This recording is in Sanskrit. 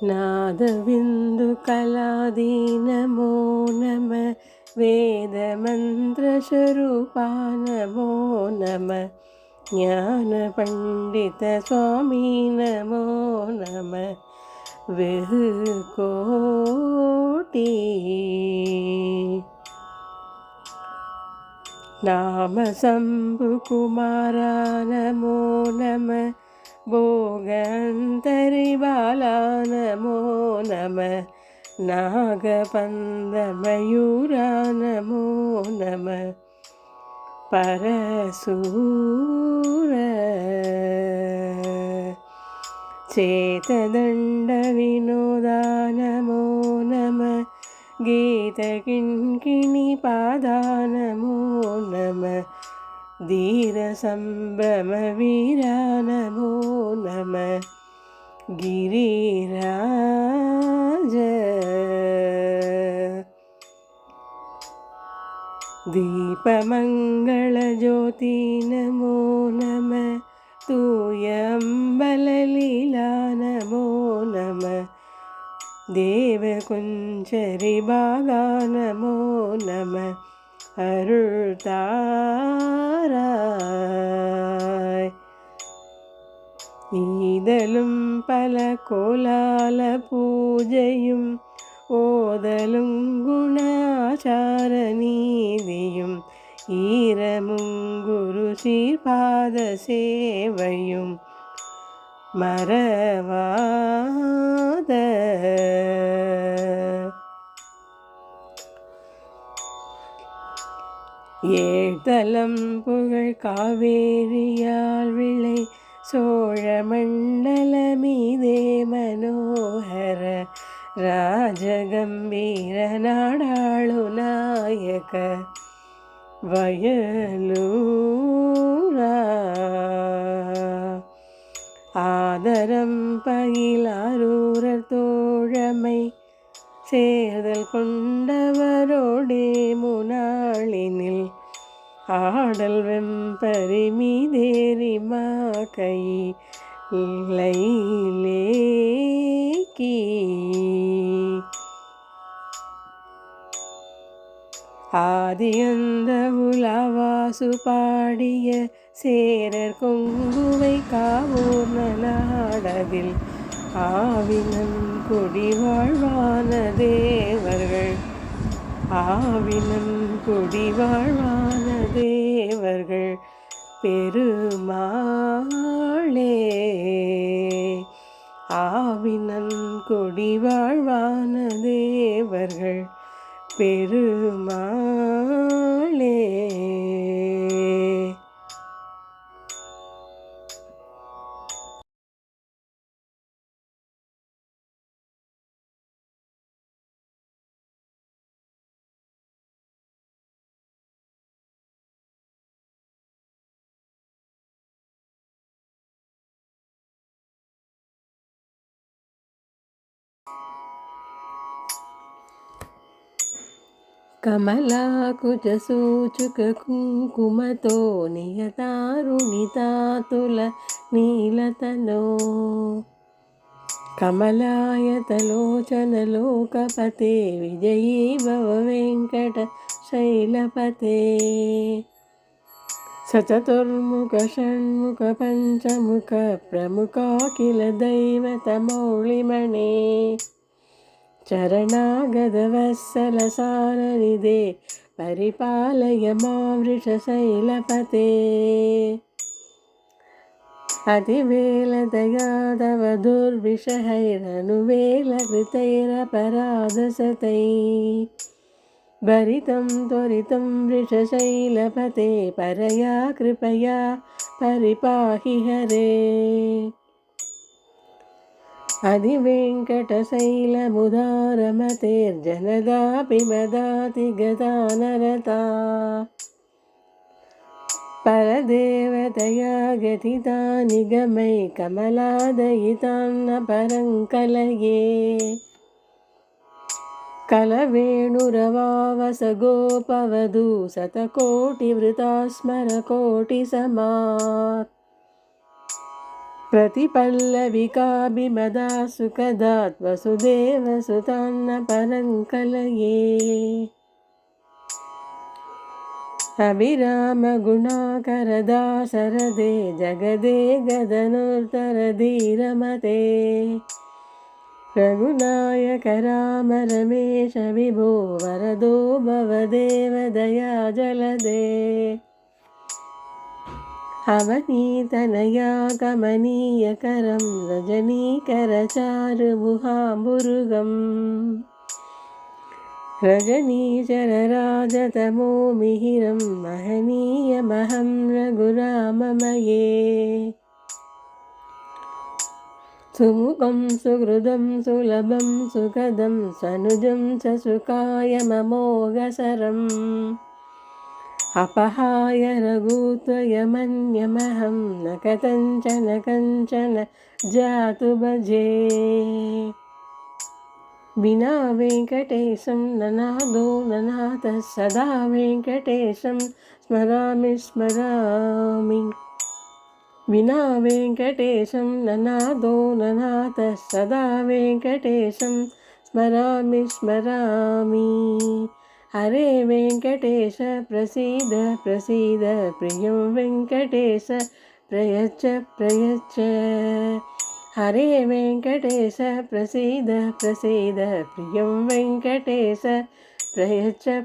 नादबिन्दुकलादी नमो नमः वेदमन्त्रस्वरूपा नमो नमः ज्ञानपण्डितस्वामी नमो नमः विहकोटि नाम शम्भुकुमारा नमो नमः भोगन्तरिबाला नमो नमः नागपन्दमयूरा नमो नमः परसूर चेतदण्डविनोदा नमो नमः गीतकिङ्किणीपादा नमो नमः धीरसम्भ्रमवीरा नमो नमः गिरिराज दीपमङ्गलज्योति नमो नमः तूयम्बललीला नमो नमः देवकुञ्जरिबाला नमो नमः அருள்தாராய் ஈதலும் பல கோலால பூஜையும் ஓதலும் குணாச்சார நீதியும் ஈரமும் குரு சீர்பாத சேவையும் மறவாத ஏழ்தலம் புகழ் காவேரியால் விளை சோழமண்டல மீதே மனோகர ராஜகம்பீர நாடாளு நாயக வயலூரா ஆதரம் பயிலாரூரர் தோழமை சேர்தல் கொண்டவரோடே முனாளினில் ஆடல் வெம்பரி மீதேறி மாக்கை லைலேக்கி ஆதியந்த உலாவாசு பாடிய சேரர் கொங்குவை காவூர் நாடதில் ஆவினன் குடி வாழ்வான தேவர்கள் ஆவினன் குடி வாழ்வான தேவர்கள் பெருமாளே ஆவினன் குடி வாழ்வான தேவர்கள் பெருமாளே కమలాకుచసూచుక కుంకుమతో నియతారుణితాతుల నీలతనో కమలాయతలోచనలోకపతే విజయీ భవ వెంకట శైలపతే సచతుర్ముఖ షణ్ముఖ పంచముఖ ప్రముఖాఖిల దైవతమౌళిమణే चरणागतवत्सलसारनिधे परिपालय मां वृषशैलपते अतिवेलदया तव दुर्विषहैरनुवेलकृतैरपराधसतैः भरितं त्वरितं वृषशैलपते परया कृपया परिपाहि हरे अधिवेङ्कटशैलमुदारमतेर्जनदापि मदाति गता नरता परदेवतया गतिता निगमै कमलादयितान्न परङ्कलये कलवेणुरवावसगोपवधू शतकोटिवृता स्मरकोटिसमात् प्रतिपल्लविकाभिमदा सुखदात् वसुदेवसुतान्न परं कलये अभिरामगुणाकरदाशरदे जगदे गदनुत्तरधीरमते रघुनायक राम रमेश विभो वरदो भवदेव दयाजलदे अवनीतनया कमनीयकरं रजनीकरचारुमुहाम्बुरुगम् रजनीचरराजतमो मिहिरं महनीयमहं रघुराममये सुमुखं सुहृदं सुलभं सुखदं सनुजं च सुखाय ममोघसरम् अपहाय रघुत्वयमन्यमहं न कथञ्चन जातु भजे विना वेङ्कटेशं ननादो ननाथः सदा वेङ्कटेशं स्मरामि विना वेङ्कटेशं ननादो ननाथः सदा वेङ्कटेशं स्मरामि हरे वेङ्कटेश प्रसीद प्रियं वेङ्कटेश प्रयच्छ हरे वेङ्कटेश प्रसीद प्रियं वेङ्कटेश प्रयच्छ